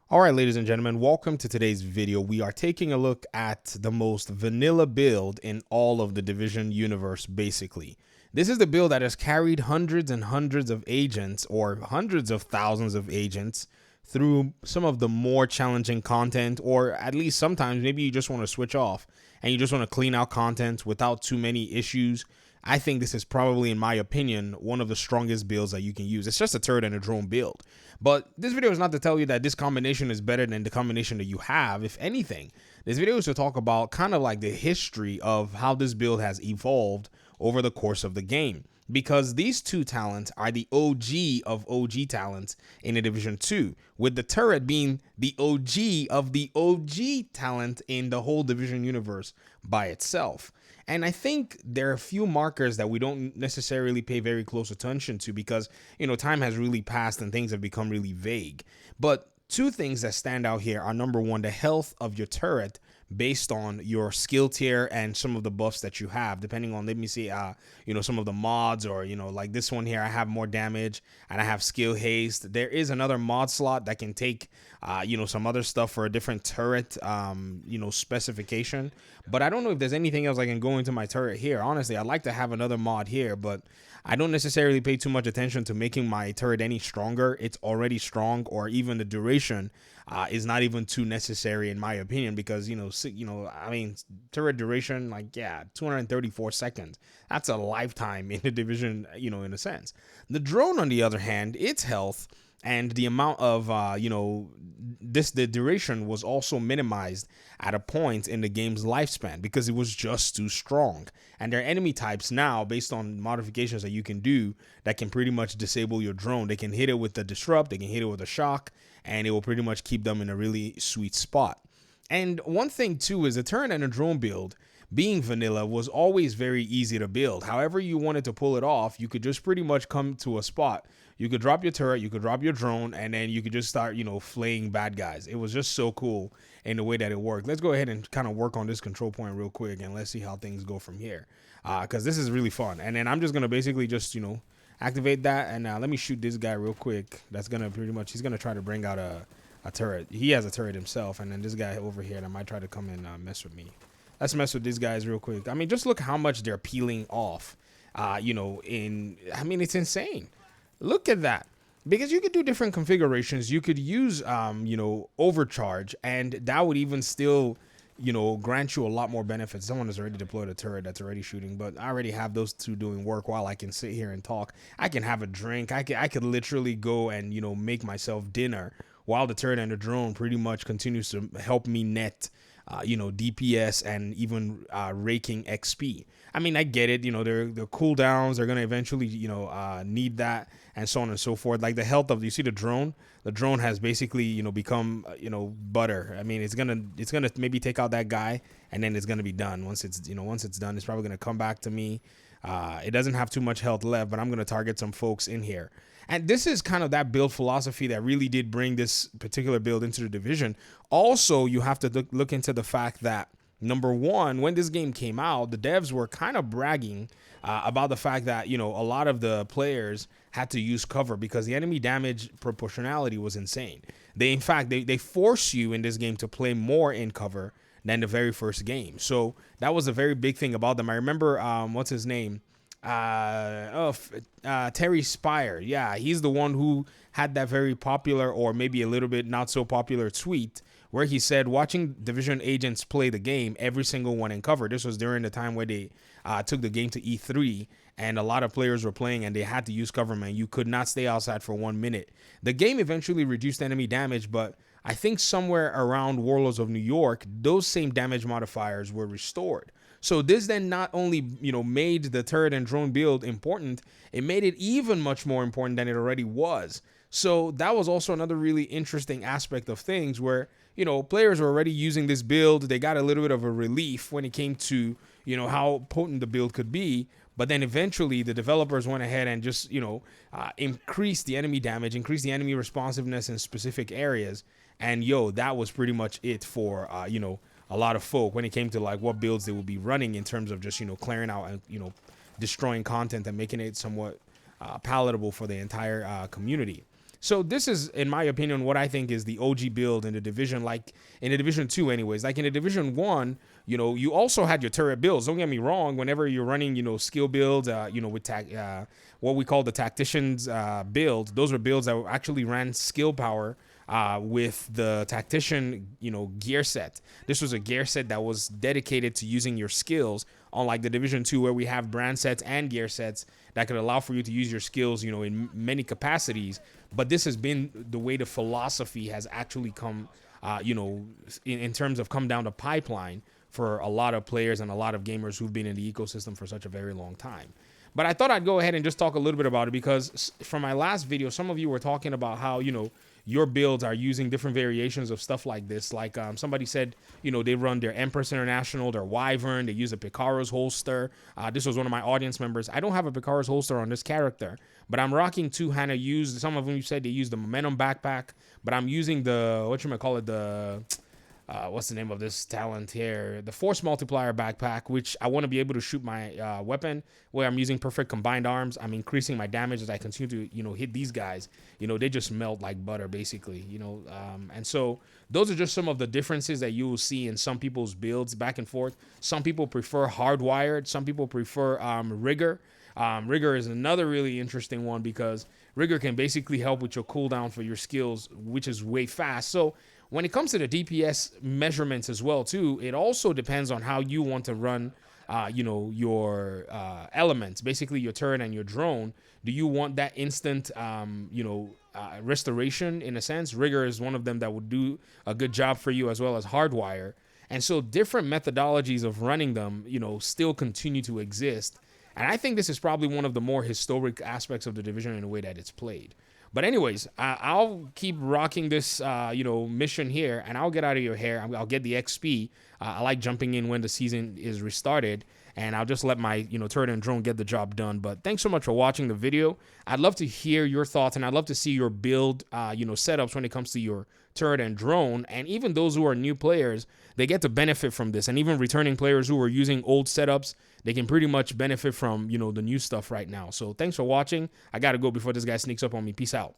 All right, ladies and gentlemen, welcome to today's video. We are taking a look at the most vanilla build in all of the Division universe, basically. This is the build that has carried hundreds and hundreds of agents or hundreds of thousands of agents through some of the more challenging content, or at least sometimes maybe you just want to switch off and you just want to clean out content without too many issues. I think this is probably, in my opinion, one of the strongest builds that you can use. It's just a turret and a drone build. But this video is not to tell you that this combination is better than the combination that you have. If anything, this video is to talk about kind of like the history of how this build has evolved over the course of the game. Because these two talents are the OG of OG talents in the Division 2, with the turret being the OG of the OG talent in the whole Division universe by itself. And I think there are a few markers that we don't necessarily pay very close attention to because, time has really passed and things have become really vague. But two things that stand out here are, number one, the health of your turret based on your skill tier and some of the buffs that you have, depending on, let me see, some of the mods, or, like this one here, I have more damage and I have skill haste. There is another mod slot that can take, some other stuff for a different turret, specification. But I don't know if there's anything else I can go into my turret here. Honestly, I'd like to have another mod here, but I don't necessarily pay too much attention to making my turret any stronger. It's already strong, or even the duration is not even too necessary in my opinion, because turret duration, 234 seconds. That's a lifetime in the Division, in a sense. The drone, on the other hand, its health and the amount of the duration was also minimized at a point in the game's lifespan because it was just too strong. And there are enemy types now, based on modifications that you can do, that can pretty much disable your drone. They can hit it with the disrupt, they can hit it with a shock, and it will pretty much keep them in a really sweet spot. And one thing too is the turret and a drone build, being vanilla, was always very easy to build. However you wanted to pull it off, you could just pretty much come to a spot. You could drop your turret, you could drop your drone, and then you could just start, flaying bad guys. It was just so cool in the way that it worked. Let's go ahead and kind of work on this control point real quick, and let's see how things go from here. Because this is really fun. And then I'm just going to basically just, activate that. And let me shoot this guy real quick. That's going to pretty much, he's going to try to bring out a turret. He has a turret himself. And then this guy over here that might try to come and mess with me. Let's mess with these guys real quick. I mean, just look how much they're peeling off, it's insane. Look at that. Because you could do different configurations. You could use, overcharge, and that would even still, grant you a lot more benefits. Someone has already deployed a turret that's already shooting, but I already have those two doing work while I can sit here and talk. I can have a drink. I could literally go and, make myself dinner while the turret and the drone pretty much continues to help me net DPS and even raking XP. I mean, I get it. Their cooldowns are going to eventually, need that, and so on and so forth. Like the health of, you see the drone? The drone has basically, become, butter. I mean, it's gonna maybe take out that guy, and then it's gonna be done. Once it's done, it's probably gonna come back to me. It doesn't have too much health left, but I'm gonna target some folks in here. And this is kind of that build philosophy that really did bring this particular build into the Division. Also, you have to look into the fact that, number one, when this game came out, the devs were kind of bragging about the fact that, a lot of the players had to use cover because the enemy damage proportionality was insane. In fact, they force you in this game to play more in cover than the very first game. So that was a very big thing about them. I remember, what's his name? Terry Spire. Yeah, he's the one who had that very popular, or maybe a little bit not so popular, tweet where he said, watching Division agents play the game, every single one in cover. This was during the time where they took the game to E3, and a lot of players were playing and they had to use cover, man. You could not stay outside for 1 minute. The game eventually reduced enemy damage, but I think somewhere around Warlords of New York, those same damage modifiers were restored. So this then not only, made the turret and drone build important, it made it even much more important than it already was. So that was also another really interesting aspect of things where, players were already using this build. They got a little bit of a relief when it came to, how potent the build could be. But then eventually the developers went ahead and just, increased the enemy damage, increased the enemy responsiveness in specific areas. And that was pretty much it for, a lot of folk when it came to like what builds they would be running in terms of just, clearing out and, destroying content and making it somewhat palatable for the entire community. So this is, in my opinion, what I think is the OG build in the division, like in the division 2 anyways. Like in the division 1, you also had your turret builds. Don't get me wrong, whenever you're running, skill builds, with what we call the tacticians build, those were builds that actually ran skill power with the tactician, gear set. This was a gear set that was dedicated to using your skills, unlike the Division 2 where we have brand sets and gear sets that could allow for you to use your skills, in many capacities. But this has been the way the philosophy has actually come, in terms of come down the pipeline for a lot of players and a lot of gamers who've been in the ecosystem for such a very long time. But I thought I'd go ahead and just talk a little bit about it because from my last video, some of you were talking about how, your builds are using different variations of stuff like this. Like somebody said, they run their Empress International, their Wyvern, they use a Picaro's holster. This was one of my audience members. I don't have a Picaro's holster on this character, but I'm rocking two Hannah used. Some of them you said they use the Momentum backpack, but I'm using the, what's the name of this talent here? The Force Multiplier backpack, which I want to be able to shoot my weapon where I'm using perfect combined arms. I'm increasing my damage as I continue to, hit these guys. They just melt like butter, basically, and so those are just some of the differences that you will see in some people's builds back and forth. Some people prefer hardwired. Some people prefer rigor. Rigor is another really interesting one because rigor can basically help with your cooldown for your skills, which is way fast. So when it comes to the DPS measurements as well, too, it also depends on how you want to run, your elements, basically your turret and your drone. Do you want that instant, restoration in a sense? Rigor is one of them that would do a good job for you, as well as hardwire. And so different methodologies of running them, still continue to exist. And I think this is probably one of the more historic aspects of the division in the way that it's played. But anyways, I'll keep rocking this, mission here, and I'll get out of your hair. I'll get the XP. I like jumping in when the season is restarted, and I'll just let my, turret and drone get the job done. But thanks so much for watching the video. I'd love to hear your thoughts, and I'd love to see your build, setups when it comes to your turret and drone. And even those who are new players, they get to benefit from this. And even returning players who are using old setups, they can pretty much benefit from, the new stuff right now. So thanks for watching. I got to go before this guy sneaks up on me. Peace out.